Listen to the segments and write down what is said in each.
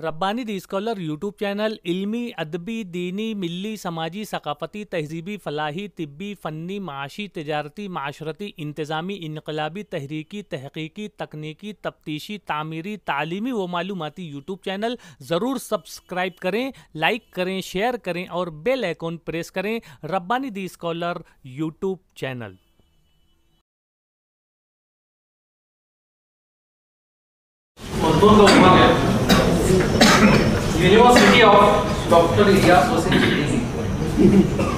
Rabbani the scholar YouTube channel علمی، ادبی، دینی، ملی، سماجی، ثقافتی، تہذیبی، فلاحی، طبی، فنی، معاشی، تجارتی، معاشرتی، انتظامی، انقلابی، تحریکی، تحقیقی، تکنیکی، تفتیشی، تعمیری، تعلیمی و معلوماتی یوٹیوب چینل ضرور سبسکرائب کریں، لائک کریں، شیئر کریں اور بیل آئیکن پریس کریں۔ Rabbani the scholar YouTube channel. University of doctor Ilyas Hussain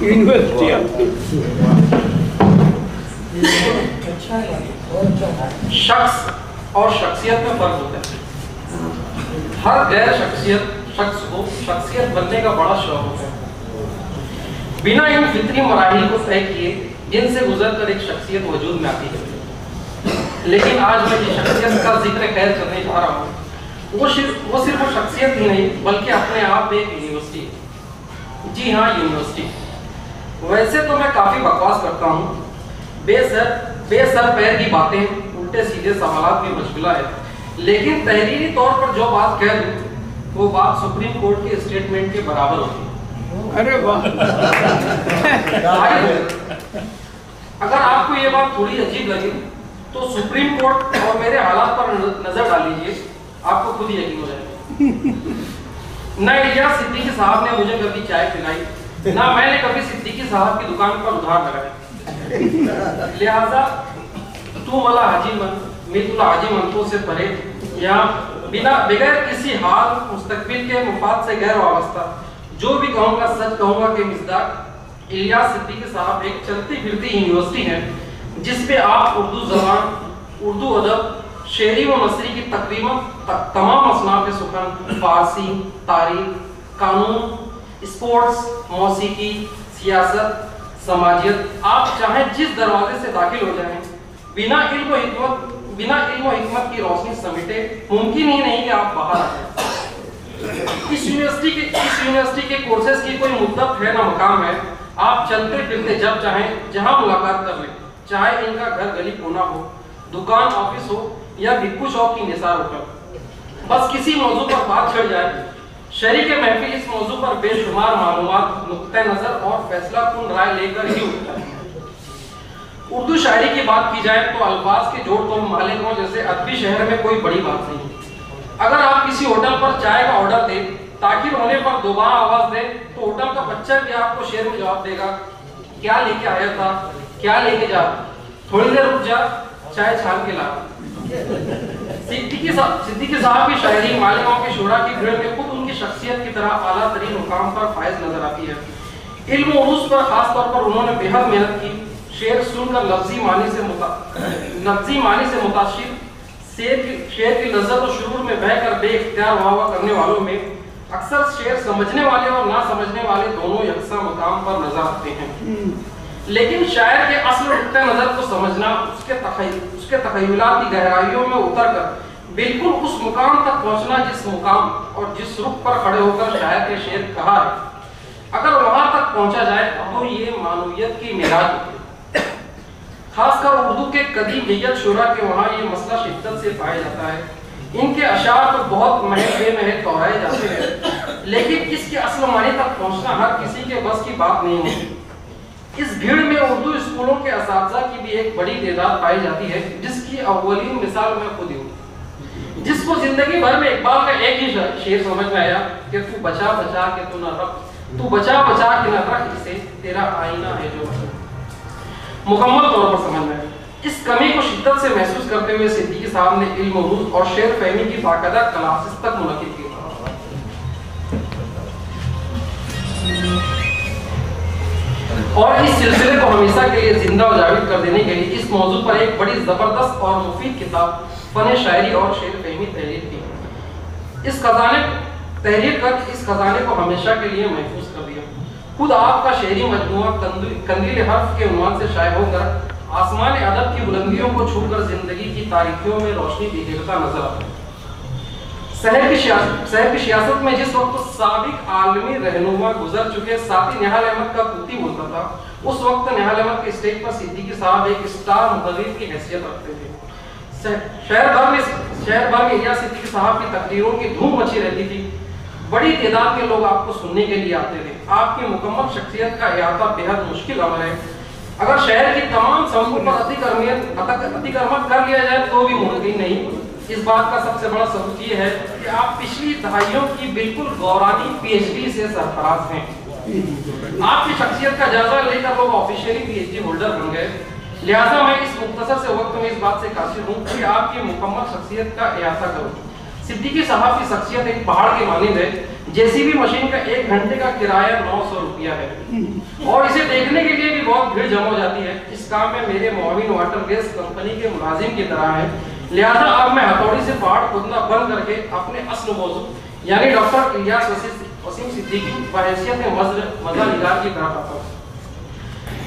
university شخص اور شخصیت میں فرق ہوتا ہے۔ ہر غیر شخص کو شخصیت بننے کا بڑا شوق ہوتا ہے، بنا ان فطری مراحل کو طے کیے جن سے گزر کر ایک شخصیت وجود میں آتی ہے۔ لیکن آج میں جس شخصیت کا ذکر خیر کرنے جا رہا ہوں وہ صرف شخصیت ہی نہیں بلکہ اپنے آپ میں ایک یونیورسٹی ہے۔ جی ہاں، یونیورسٹی۔ ویسے تو میں کافی بکواس کرتا ہوں، بے سر پیر کی باتیں، الٹے سیدھے سوالات کی مشغلہ ہے، لیکن تحریری طور پر جو بات کہہ دوں وہ بات سپریم کورٹ کے اسٹیٹمنٹ کے برابر ہوتی ہے۔ ارے واہ! اگر آپ کو یہ بات تھوڑی عجیب لگی تو سپریم کورٹ اور میرے حالات پر نظر ڈالیجیے، آپ کو خود ہی یقین ہو جائے گا۔ نہ الیاس صدیقی صاحب نے مجھے کبھی چائے پلائی، نہ میں نے کبھی صدیقی صاحب کی دکان پر ادھار لگایا، لہذا تو ملا حاجی میت اللہ حاجی منتوں سے پرے یا بغیر کسی حال مستقبل کے مفاد سے غیر وابستہ جو بھی کہوں گا سچ کہوں گا کہ مصداق الیاس صدیقی صاحب ایک چلتی پھرتی یونیورسٹی ہے جس پہ آپ اردو زبان، اردو ادب، شعری و نثری کی تقریباً تمام اصناف سخن، فارسی، تاریخ، قانون، اسپورٹس، موسیقی، سیاست، سماجیت، آپ چاہیں جس دروازے سے داخل ہو جائیں، بنا علم و حکمت کی روشنی سمیٹے ممکن ہی نہیں کہ آپ باہر آ جائیں۔ اس یونیورسٹی کے کورسز کی کوئی مدت ہے نہ مقام ہے، آپ چلتے پھرتے جب چاہیں جہاں ملاقات کر لیں، چاہے ان کا گھر گلی کونا ہو، دکان آفس ہو یا بھکو شاپ کی نثار ہو کر، بس کسی موضوع پر بات چھڑ جائے، شریک محفل اس موضوع پر بے شمار معلومات، نقطہ نظر اور فیصلہ کن رائے لے کر ہی اٹھتا ہے۔ اردو شاعری کی بات کی جائے تو الفاظ کے جوڑ توڑ مالک ہوں جیسے ادبی شہر میں کوئی بڑی بات نہیں۔ اگر آپ کسی ہوٹل پر چائے کا آرڈر دیں، تاخیر ہونے پر دوبارہ آواز دیں تو ہوٹل کا بچہ بھی آپ کو شعر میں جواب دے گا، کیا لے کے آیا تھا، کیا لے کے جا، تھوڑی دیر رک جا، چائے چھان کے لا۔ صدیقی صاحب کی شاعری معلموں کے شعراء کی بھیڑ میں خود ان کی شخصیت کی طرح اعلیٰ ترین مقام پر فائز نظر آتی ہے۔ علم و عروج پر خاص طور پر انہوں نے بے حد محنت کی۔ شعر سن کر لفظی معنی سے متاثر، شعر کی لذت و شرور میں بہہ کر بے اختیار واہ واہ کرنے والوں میں اکثر شعر سمجھنے والے اور نہ سمجھنے والے دونوں یکساں مقام پر نظر آتے ہیں۔ لیکن شاعر کے اصل نقطہ نظر کو سمجھنا، اس کے تخیلات کی گہرائیوں میں اتر کر بالکل اس مقام تک پہنچنا جس مقام اور جس رخ پر کھڑے ہو کر شاعر کے شعر کہا ہے، اگر وہاں تک پہنچا جائے تو یہ معنویت کی معراج ہوتی ہے۔ خاص کر اردو کے قدیم غیت شعراء کے وہاں یہ مسئلہ شدت سے پایا جاتا ہے۔ ان کے اشعار تو بہت محض بے محض دہرائے جاتے ہیں، لیکن اس کے اصل معنی تک پہنچنا ہر کسی کے بس کی بات نہیں ہوتی۔ اس بھیڑ میں اردو اسکولوں کے اساتذہ کی بھی ایک بڑی تعداد پائی جاتی ہے جس کی اولین مثال میں خود ہوں، جس کو زندگی بھر میں اقبال کا ایک ہی شعر سمجھ میں آیا کہ تو بچا بچا کے تو نہ رکھ، تو بچا بچا کے نہ رکھ اسے، تیرا آئینہ ہے جو مکمل طور پر سمجھ میں آیا۔ اس کمی کو شدت سے محسوس کرتے ہوئے صدیقی صاحب نے علم و عروج اور شعر فہمی کی باقاعدہ کلاسز تک منعقد کی اور اس سلسلے کو ہمیشہ کے لیے زندہ و جاوید کر دینے کے لیے اس موضوع پر ایک بڑی زبردست اور مفید کتاب فن شاعری اور شعر فہمی تحریر کی۔ اس خزانے کو ہمیشہ کے لیے محفوظ کر دیا۔ خود آپ کا شعری مجموعہ قندیل حرف کے عنوان سے شائع ہو کر آسمان ادب کی بلندیوں کو چھو کر زندگی کی تاریکیوں میں روشنی بکھیرتا نظر آتا ہے۔ شہر کی سیاست میں جس وقت سابق عالمی رہنما گزر چکے ساتھی نہال احمد کا طوطی بولتا تھا، اس وقت نہال احمد کے اسٹیج پر صدیقی صاحب ایک اسٹار مقرر کی حیثیت رکھتے تھے۔ शहर भर में इलियास सिद्दीकी साहब की तकरीरों की धूम मची रहती थी। बड़ी तादाद में लोग आपको सुनने के लिए आते थे। आपकी मुकम्मल शख्सियत का अहाता बेहद मुश्किल अमल है। अगर शहर की तमाम सड़कों पर अतिक्रमण कर लिया जाए तो भी मुमकिन नहीं। इस बात का सबसे बड़ा सबूत ये है कि आप पिछली दहाइयों की बिल्कुल गौरानी पीएचडी से सरफराज हैं। आपकी शख्सियत का जायजा लेकर लोग ऑफिशियली पीएचडी होल्डर बन गए। लिहाजा मैं इस मुख्तसर से वक्त में इस बात से कासिर हूँ कि आपकी मुकम्मल शख्सियत का अहाता करूँ। सिद्दीकी साहब की शख्सियत एक पहाड़ के मानिंद है। जेसीबी मशीन का 1 घंटे का किराया 900 रुपया है और इसे देखने के लिए भी बहुत भीड़ जमा हो जाती है। इस काम में मेरे मुआविन वाटर गैस कंपनी के मुलाजिम की तरह है। लिहाजा अब मैं हथौड़ी से पहाड़ खोदना बंद करके अपने असल मौजू यानी डॉक्टर इलियास वसीम सिद्दीकी बहैसियत मज़ा निगार की तरफ आता हूँ।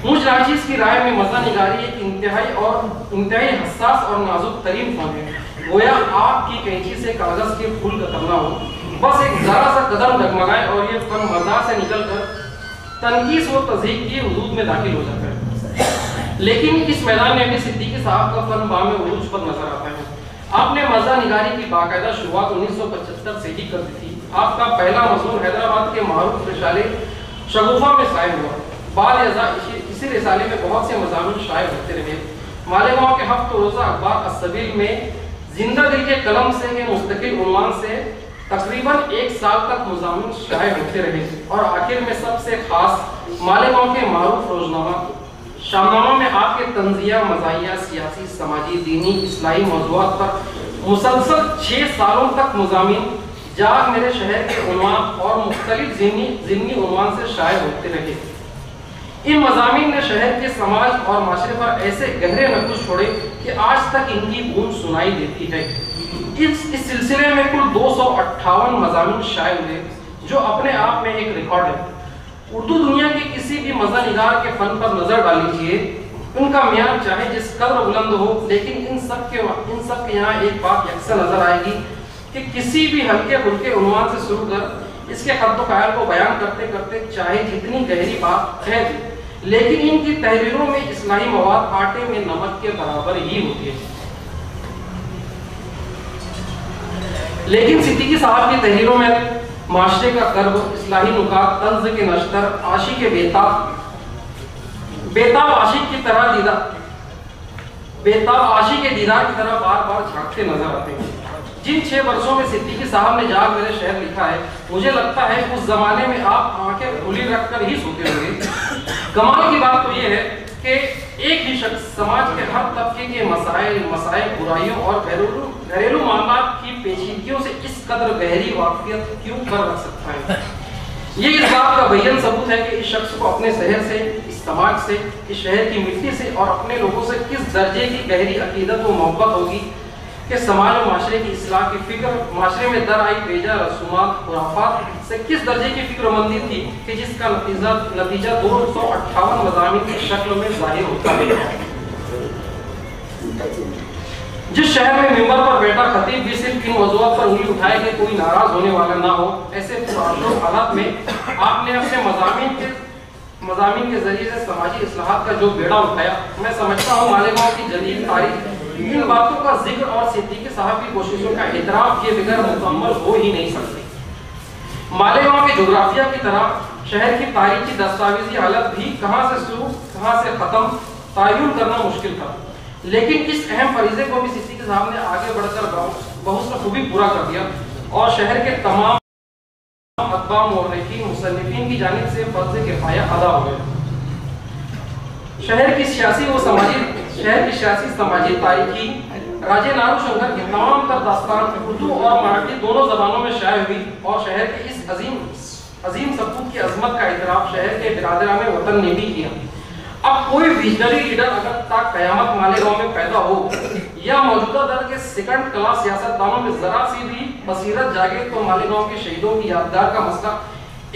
मुझ नाचीज़ की राय में मज़ा निगारी एक इंतहाई हसास और नाजुक तरीन फन है। गोया आपकी कैंची से कागज के फूल कतरना हो, बस एक जरा सा कदम डगमगाए और ये फन मज़ा से निकलकर तनकीस व तज़हीक की हुदूद में दाखिल हो जाता है। लेकिन इस मैदान में भी सिद्दीकी साहब का फन बामे उरूज पर नजर आता है। आपने मज़ा निगारी की बाकायदा शुरुआत 1975 से ही कर दी थी। आपका पहला मज़मून हैदराबाद के मारूफ रिसाले शगुफा में शाये हुआ। बाद इसी रिसाले में बहुत से मज़ामीन शाये होते रहे। मालेगांव के हफ्त रोज़ा अखबार अस्सबील में जिंदा दिल के कलम से के मुस्तकिल उन्वान से तकरीबन 1 साल तक मज़ामीन शाये होते रहे और आखिर में सबसे खास मालेगांव के मारूफ रोजनामा शामनामा में आपके तंजिया, मज़ाहिया, सियासी, समाजी, दीनी, इस्लाही मौज़ूआत पर मुसलसल 6 सालों तक मज़ामीन जाग मेरे शहर के उन्वान और मुख्तलिफ ज़िमनी उन्वान से शाये होते रहे। इन मज़ामीन ने शहर के समाज और माशरे पर ऐसे गहरे नक्श छोड़े कि आज तक इनकी गूंज सुनाई देती है। इस सिलसिले में कुल 258 मज़ामीन शाये हुए जो अपने आप में एक रिकॉर्ड है। उर्दू दुनिया के किसी भी मज़ा निगार के फन पर नजर डाल लीजिए, उनका म्यार चाहे जिस कदर बुलंद हो, लेकिन इन सब के यहाँ एक बात यकसा नजर आएगी कि किसी भी हल्के फुल्के उन्वान से शुरू कर इसके खद्दो ख्याल को बयान करते करते चाहे जितनी गहरी बात है, लेकिन इनकी तहरीरों में इस्लाही मवाद आटे में नमक के बराबर ही होती है। लेकिन सिद्दीकी साहब की तहरीरों में माशरे का कर्ब, इस्लाही नुकात, तंज के नश्तर, आशिक के बेताब आशिक की दीदार की तरह बार बार झांकते नजर आते हैं। जिन 6 वर्षों में सिद्दीकी साहब ने जाग मेरे शहर लिखा है, मुझे लगता है उस जमाने में आप आंखें खुली रखकर ही सोते होंगे। कमाल की बात तो ये है कि एक ही शख्स समाज के हर तबके के मसाइल, बुराइयों और घरेलू मामलात की पेचीदगियों से इस कदर गहरी वाक़ियत क्यों कर रख सकता है। ये इस बात का बेयन सबूत है कि इस शख्स को अपने शहर से, इस समाज से, इस शहर की मिट्टी से और अपने लोगों से किस दर्जे की गहरी अकीदत व मोहब्बत होगी कि समाज और माशरे की इस्लाह की फिक्र, माशरे में दर आई बेजा रसूमात, खुराफात से किस दर्जे की फिक्रमंदी थी कि जिसका नतीजा 258 मज़ामीन की शक्ल में जाहिर होता है। जिस शहर में मिंबर पर बैठा खतीब भी सिर्फ इन मौज़ूआत पर उंगली उठाए कि कोई नाराज होने वाला ना हो, ऐसे हालात में आपने अपने मज़ामीन के जरिए से समाजी इस्लाहात का जो बेड़ा उठाया, मैं समझता हूँ मालेगांव की जदीद तारीख इन बातों का जिक्र और सिद्दीकी साहब की कोशिशों का एतराफ़ किए बगैर मुकम्मल हो ही नहीं सकती। मालेगांव के जोग्राफिया की तरह शहर की तारीखी दस्तावेजी हालत भी कहाँ से शुरू कहाँ से ख़त्म तायुन करना मुश्किल था, लेकिन इस अहम फरीज़े को भी सिद्दीकी साहब ने आगे बढ़कर बहुत खूबी पूरा कर दिया और शहर के तमाम अतबा, मौरखीन, मुसन्निफीन की जानिब से फर्ज़ किफ़ाया अदा हो गए। शहर की सियासी समाजी तारीखी राजे नारू शंकर की तमाम तर दास्तान उर्दू और मराठी दोनों जबानों में शाये हुई और शहर के इस अजीम सपूत की अजमत का इतराफ़ शहर के बिरादरान वतन ने भी किया। अब कोई विजनरी लीडर अगर तक कयामत मालेगांव में पैदा हो या मौजूदा दौर के सेकंड क्लास सियासतदानों में जरा सी भी बसीरत जागे तो मालेगांव के शहीदों की यादगार का मसला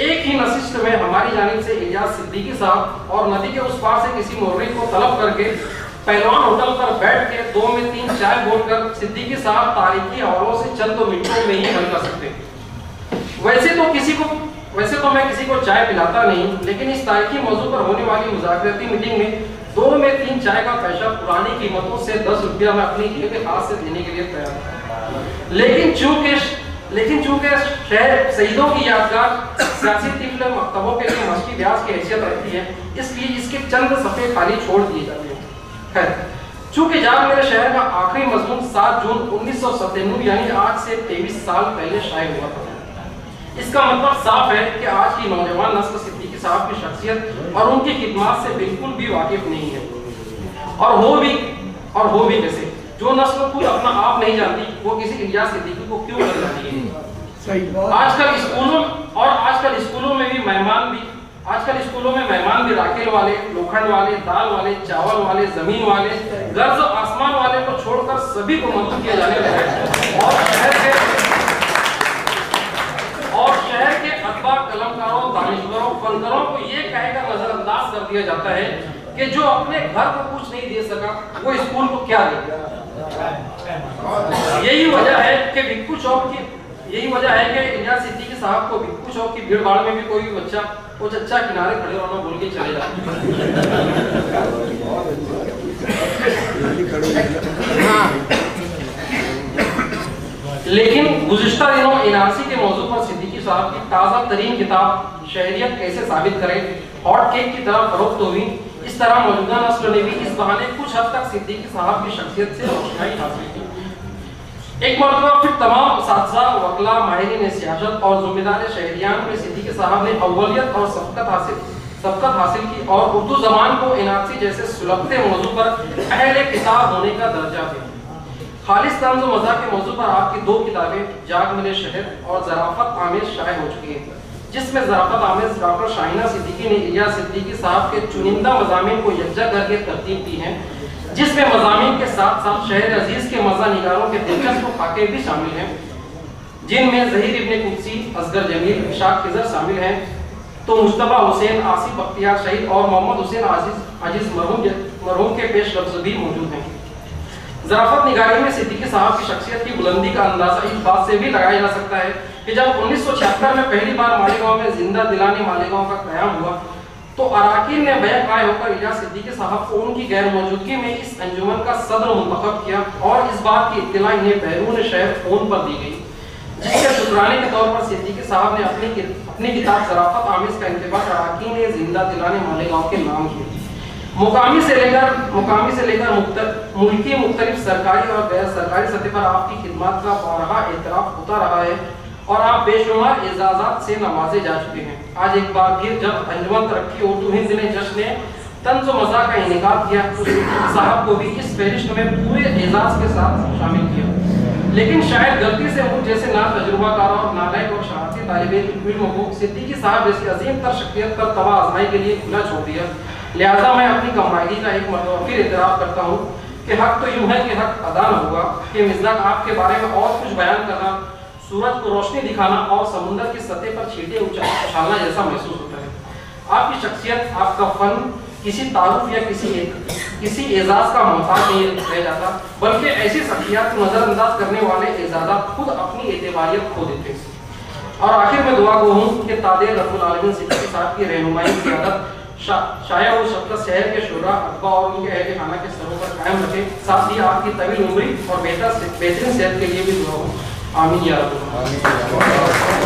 एक ही नशिस्त में हमारी जानिब से इलियास सिद्दीकी साहब और नदी के उस पार से किसी मोर्रिख को तलब करके पहलवान होटल पर बैठ के 2 में 3 चाय बोलकर सिद्दीकी साहब तारीखी हवालों से चंद मिनटों में ही हल कर सकते। वैसे तो मैं किसी को चाय पिलाता नहीं, लेकिन इस तारीखी मौजू पर होने वाली मुज़ाकराती मीटिंग में 2 में 3 चाय का पैसा पुरानी कीमतों से 10 रुपया मैं अपनी जेब के हाथ से देने के लिए तैयार था। लेकिन चूंकि शहर शहीदों की यादगार सियासी तिफल मकतबों के लिए मस्की ब्याज की हैसियत रखती है, इसलिए इसके चंद सफ़े खाली छोड़ दिए जाते हैं। चूंकि जाग मेरे शहर का आखिरी मजमून 7 जून 1997 यानी आज से 23 साल पहले शाये हुआ था, इसका मतलब साफ है कि आज की नौजवान नस्ल सिद्दीकी साहब की शख्सियत और उनकी खिदमत से बिल्कुल भी वाकिफ नहीं है। और हो भी कैसे, जो नस्ल खुद अपना आप नहीं जानती वो किसी इलियास सिद्दीकी को क्यों कर जाती है। आजकल स्कूलों में मेहमान भी राखेल वाले, लोखंड वाले, दाल वाले, चावल वाले, जमीन वाले, गर्ज और आसमान वाले को छोड़कर सभी को मंजूर किया जाने लगा है। और शहर के अथवा कलमकारों, दानिशवरों, फनकारों को ये कहकर नजरअंदाज कर दिया जाता है कि जो अपने घर को कुछ नहीं दे सका वो स्कूल को क्या देगा। यही वजह है कि इलियास सिद्दीकी साहब को भिक्खू चौक की भीड़ भाड़ में भी कोई बच्चा वो चच्चा किनारे खड़े होना बोल के चले जाते हैं। लेकिन गुज़िश्ता दिनों एनआरसी के मौजू पर सिद्दीकी साहब की ताज़ा तरीन किताब शहरियत कैसे साबित करे हॉट केक की तरह फरोख्त हुई। इस तरह मौजूदा नस्ल ने भी इस बहाने कुछ हद तक सिद्दीकी साहब की शख्सियत से रोशनाई हासिल की। एक मरतबा फिर तमाम साथसा, वकला, माहिरीन सियासत और ज़िम्मेदार शहरियान में सिद्दीकी साहब ने अव्वलियत और सबकत हासिल की और उर्दू ज़बान को एनआरसी जैसे सुलगते मौजू पर अहले किताब होने का दर्जा दिया। खालिस तंज़ व मज़ाक़ के मौजू पर आपकी 2 किताबें जाग मिले शहर और ज़राफ़त आमेज़ शाये हो चुकी हैं, जिसमें ज़राफ़त आमेज़ डॉक्टर शाहिना सिद्दीकी ने इलियास सिद्दीकी साहब के चुनिंदा मज़ामीन को यकजा करके तरतीब दी हैं, जिसमें मज़ामीन के साथ साथ शहर अजीज़ के मज़ा निगारों के दिलचस्प खाके भी शामिल हैं, जिनमें ज़हीर इब्न कुद्सी, असगर जमील, इशाक खिज़र शामिल हैं, तो मुश्तबा हुसैन, आसिफ बख्तियार शहीद और मोहम्मद हुसैन आजिज़ मरहूम के पेश लफ्ज़ भी मौजूद हैं। ज़राफ़त निगारी में सिद्दीकी साहब की शख्सियत की बुलंदी का अंदाज़ा इस बात से भी लगाया जा सकता है कि जब 1976 में पहली बार मालेगांव में जिंदा दिलाने मालेगांव का क़याम हुआ तो अराकीन ने बैक आए होकर इलियास सिद्दीकी साहब को उनकी गैर मौजूदगी में इस अंजुमन का सदर मुंतखब किया और इस बात की इत्तला इन्हें बैरून शहर फ़ोन पर दी गई, जिसके शुक्राने के तौर पर सिद्दीकी साहब ने अपनी किताब ज़राफ़त आमेज़ का इंतबाह अराकीन ने जिंदा दिलाने मालेगांव के नाम किया। मुकामी से लेकर मुल्की मुख्तलिफ सरकारी और गैर सरकारी सतह पर आपकी खिदमत का बारहा एतराफ़ होता रहा है और आप बेशुमार एजाज़ात से नवाजे जा चुके हैं। आज एक बार फिर जब अंजुमन तरक्की उर्दू हिंद ने जश्न तंज़ व मज़ाक़ का इनेकाद किया तो सिद्दीकी साहब को भी इस फहरिस्त में पूरे एजाज़ के साथ शामिल किया। लेकिन शायद गलती से मुझ जैसे ना तजुर्बाकार और नालायक और शरारती तालिब इल्म को सिद्दीकी साहब जैसी अजीम तर शख्सियत पर तवा आजमाई के लिए खुला छोड़ दिया। लिहाजा मैं अपनी कमराइगी का एक मरतबा फिर एतराफ़ करता हूँ कि हक तो यूँ है कि हक अदा न हुआ कि मिज़दाक आपके बारे में और कुछ बयान करना, सूरज को रोशनी दिखाना और समुंदर की सतह पर छींटे उछालना जैसा महसूस होता है। आपकी शख्सियत, आपका फ़न किसी तारुफ या किसी एजाज़ का मोहताज नहीं रह जाता, बल्कि ऐसी शख्सियत को नज़रअंदाज करने वाले एजाज़ात खुद अपनी एतबारियत खो देते हैं। और आखिर में दुआ गो हूँ कि तादे रब्बुल आलमीन सिद्दीकी साहब की रहनुमाई की आदत शाया और शब्द शहर के शुरा अतबा और उनके अहले खाना के सरों पर कायम रखे, साथ ही आपकी तवील उम्री और बेहतरीन सेहत के लिए भी दुआ हो। आमीन या रब्बल आमीन।